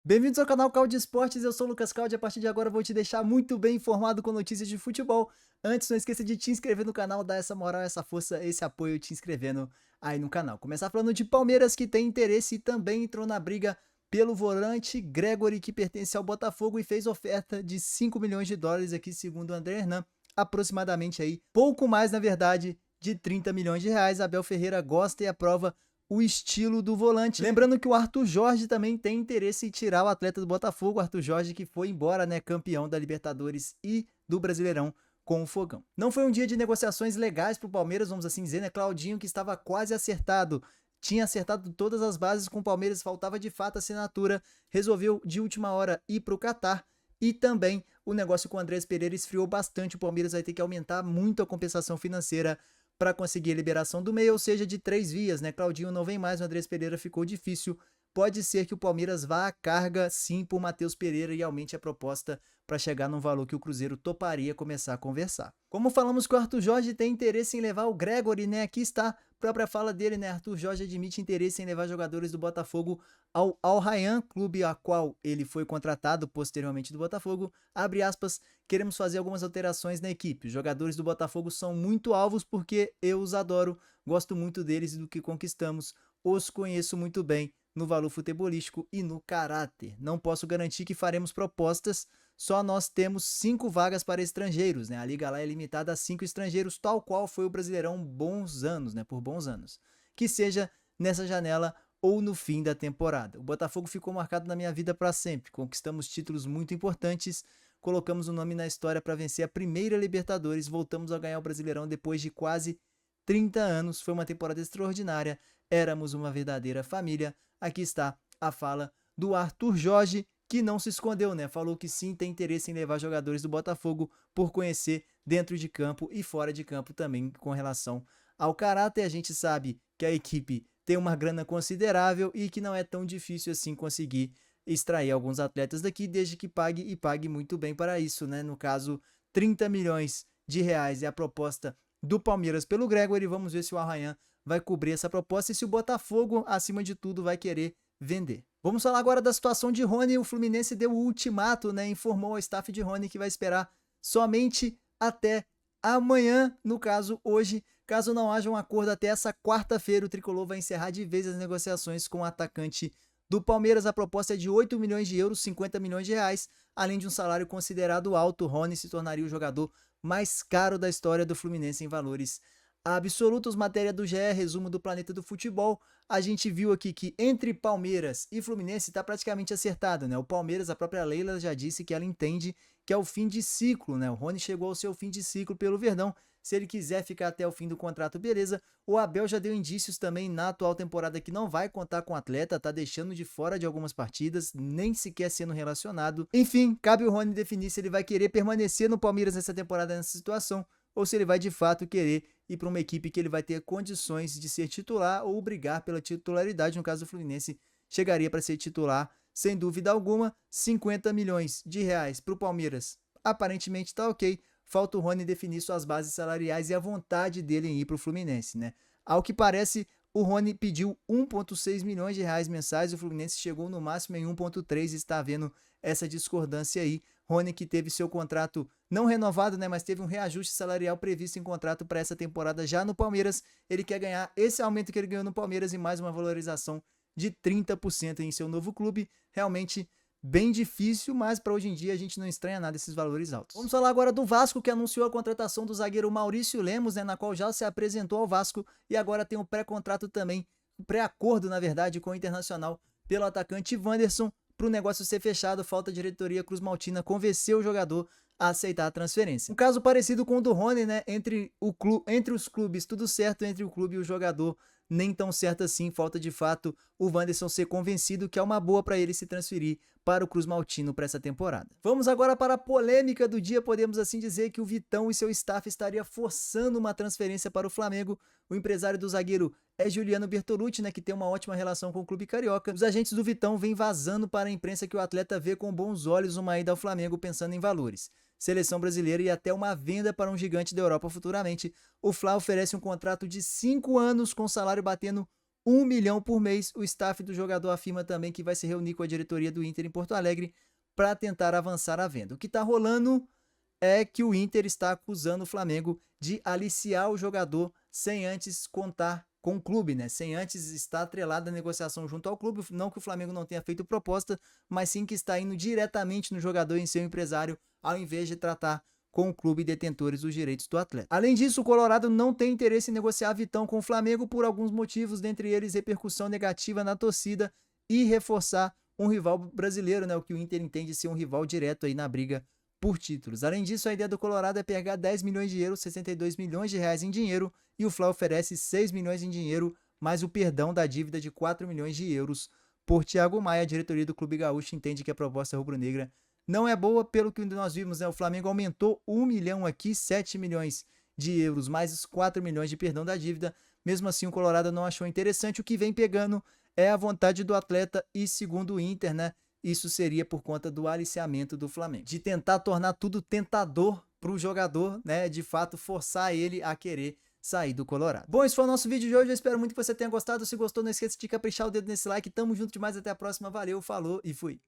Bem-vindos ao canal Calde Esportes, eu sou o Lucas Calde e a partir de agora eu vou te deixar muito bem informado com notícias de futebol. Antes, não esqueça de te inscrever no canal, dar essa moral, essa força, esse apoio te inscrevendo aí no canal. Começar falando de Palmeiras, que tem interesse e também entrou na briga pelo volante Gregory, que pertence ao Botafogo e fez oferta de 5 milhões de dólares aqui, segundo o André Hernan, aproximadamente aí, pouco mais na verdade, de 30 milhões de reais. Abel Ferreira gosta e aprova o estilo do volante. Lembrando que o Arthur Jorge também tem interesse em tirar o atleta do Botafogo, Arthur Jorge que foi embora, né, campeão da Libertadores e do Brasileirão com o Fogão. Não foi um dia de negociações legais para o Palmeiras, vamos assim dizer, né? Claudinho, que estava quase acertado, tinha acertado todas as bases com o Palmeiras, faltava de fato a assinatura, resolveu de última hora ir para o Catar. E também o negócio com o Andrés Pereira esfriou bastante, o Palmeiras vai ter que aumentar muito a compensação financeira para conseguir a liberação do meio, ou seja, de 3 vias, né? Claudinho não vem mais, o Andrés Pereira ficou difícil. Pode ser que o Palmeiras vá à carga sim por Matheus Pereira e aumente a proposta para chegar num valor que o Cruzeiro toparia começar a conversar. Como falamos que o Arthur Jorge tem interesse em levar o Gregory, né? Aqui está a própria fala dele, né? Arthur Jorge admite interesse em levar jogadores do Botafogo ao Al Rayyan, clube a qual ele foi contratado posteriormente do Botafogo. Abre aspas, queremos fazer algumas alterações na equipe. Os jogadores do Botafogo são muito alvos porque eu os adoro, gosto muito deles e do que conquistamos, os conheço muito bem no valor futebolístico e no caráter. Não posso garantir que faremos propostas, só nós temos 5 vagas para estrangeiros, né? A liga lá é limitada a 5 estrangeiros, tal qual foi o Brasileirão bons anos, né? Por bons anos. Que seja nessa janela ou no fim da temporada. O Botafogo ficou marcado na minha vida para sempre. Conquistamos títulos muito importantes, colocamos o nome na história para vencer a primeira Libertadores, voltamos a ganhar o Brasileirão depois de quase 30 anos. Foi uma temporada extraordinária, éramos uma verdadeira família. Aqui está a fala do Arthur Jorge, que não se escondeu, né? Falou que sim, tem interesse em levar jogadores do Botafogo por conhecer dentro de campo e fora de campo também com relação ao caráter. A gente sabe que a equipe tem uma grana considerável e que não é tão difícil assim conseguir extrair alguns atletas daqui, desde que pague e pague muito bem para isso, né? No caso, 30 milhões de reais é a proposta do Palmeiras pelo Gregory. Vamos ver se o Arrayan vai cobrir essa proposta e se o Botafogo, acima de tudo, vai querer vender. Vamos falar agora da situação de Rony. O Fluminense deu o ultimato, né? Informou ao staff de Rony que vai esperar somente até amanhã, no caso hoje. Caso não haja um acordo até essa quarta-feira, o Tricolor vai encerrar de vez as negociações com o atacante do Palmeiras. A proposta é de 8 milhões de euros, 50 milhões de reais, além de um salário considerado alto. Rony se tornaria o jogador mais caro da história do Fluminense em valores absolutos. Matéria do GE, resumo do Planeta do Futebol. A gente viu aqui que entre Palmeiras e Fluminense está praticamente acertado, né? O Palmeiras, a própria Leila já disse que ela entende que é o fim de ciclo, né? O Rony chegou ao seu fim de ciclo pelo Verdão. Se ele quiser ficar até o fim do contrato, beleza. O Abel já deu indícios também na atual temporada que não vai contar com o atleta, tá deixando de fora de algumas partidas, nem sequer sendo relacionado. Enfim, cabe o Rony definir se ele vai querer permanecer no Palmeiras nessa temporada, nessa situação, ou se ele vai de fato querer ir para uma equipe que ele vai ter condições de ser titular ou brigar pela titularidade. No caso do Fluminense, chegaria para ser titular, sem dúvida alguma. 50 milhões de reais para o Palmeiras, aparentemente tá ok. Falta o Rony definir suas bases salariais e a vontade dele em ir para o Fluminense, né? Ao que parece, o Rony pediu 1,6 milhões de reais mensais, o Fluminense chegou no máximo em 1,3 e está havendo essa discordância aí. Rony, que teve seu contrato não renovado, né, mas teve um reajuste salarial previsto em contrato para essa temporada já no Palmeiras. Ele quer ganhar esse aumento que ele ganhou no Palmeiras e mais uma valorização de 30% em seu novo clube. Realmente bem difícil, mas para hoje em dia a gente não estranha nada esses valores altos. Vamos falar agora do Vasco, que anunciou a contratação do zagueiro Maurício Lemos, né, na qual já se apresentou ao Vasco e agora tem um pré-contrato também, um pré-acordo, na verdade, com o Internacional pelo atacante Wanderson. Para o negócio ser fechado, falta a diretoria Cruz Maltina convencer o jogador a aceitar a transferência. Um caso parecido com o do Rony, né? Entre os clubes, tudo certo entre o clube e o jogador, nem tão certo assim. Falta de fato o Wanderson ser convencido que é uma boa para ele se transferir para o Cruz Maltino para essa temporada. Vamos agora para a polêmica do dia. Podemos assim dizer que o Vitão e seu staff estaria forçando uma transferência para o Flamengo. O empresário do zagueiro é Juliano Bertolucci, né, que tem uma ótima relação com o clube carioca. Os agentes do Vitão vêm vazando para a imprensa que o atleta vê com bons olhos uma ida ao Flamengo pensando em valores. Seleção brasileira e até uma venda para um gigante da Europa futuramente. O Fla oferece um contrato de 5 anos com salário batendo 1 milhão por mês. O staff do jogador afirma também que vai se reunir com a diretoria do Inter em Porto Alegre para tentar avançar a venda. O que está rolando é que o Inter está acusando o Flamengo de aliciar o jogador sem antes contar com o clube, né? Sem antes estar atrelada a negociação junto ao clube. Não que o Flamengo não tenha feito proposta, mas sim que está indo diretamente no jogador e em seu empresário, ao invés de tratar com o clube e detentores dos direitos do atleta. Além disso, o Colorado não tem interesse em negociar Vitão com o Flamengo por alguns motivos, dentre eles repercussão negativa na torcida e reforçar um rival brasileiro, né? O que o Inter entende ser um rival direto aí na briga por títulos. Além disso, a ideia do Colorado é pegar 10 milhões de euros, 62 milhões de reais em dinheiro, e o Fla oferece 6 milhões em dinheiro, mais o perdão da dívida de 4 milhões de euros por Thiago Maia. A diretoria do Clube Gaúcho entende que a proposta rubro-negra não é boa, pelo que nós vimos, né? O Flamengo aumentou 1 milhão aqui, 7 milhões de euros, mais os 4 milhões de perdão da dívida. Mesmo assim, o Colorado não achou interessante. O que vem pegando é a vontade do atleta e, segundo o Inter, né? Isso seria por conta do aliciamento do Flamengo, de tentar tornar tudo tentador para o jogador, né? De fato, forçar ele a querer sair do Colorado. Bom, esse foi o nosso vídeo de hoje. Eu espero muito que você tenha gostado. Se gostou, não esqueça de caprichar o dedo nesse like. Tamo junto demais. Até a próxima. Valeu, falou e fui.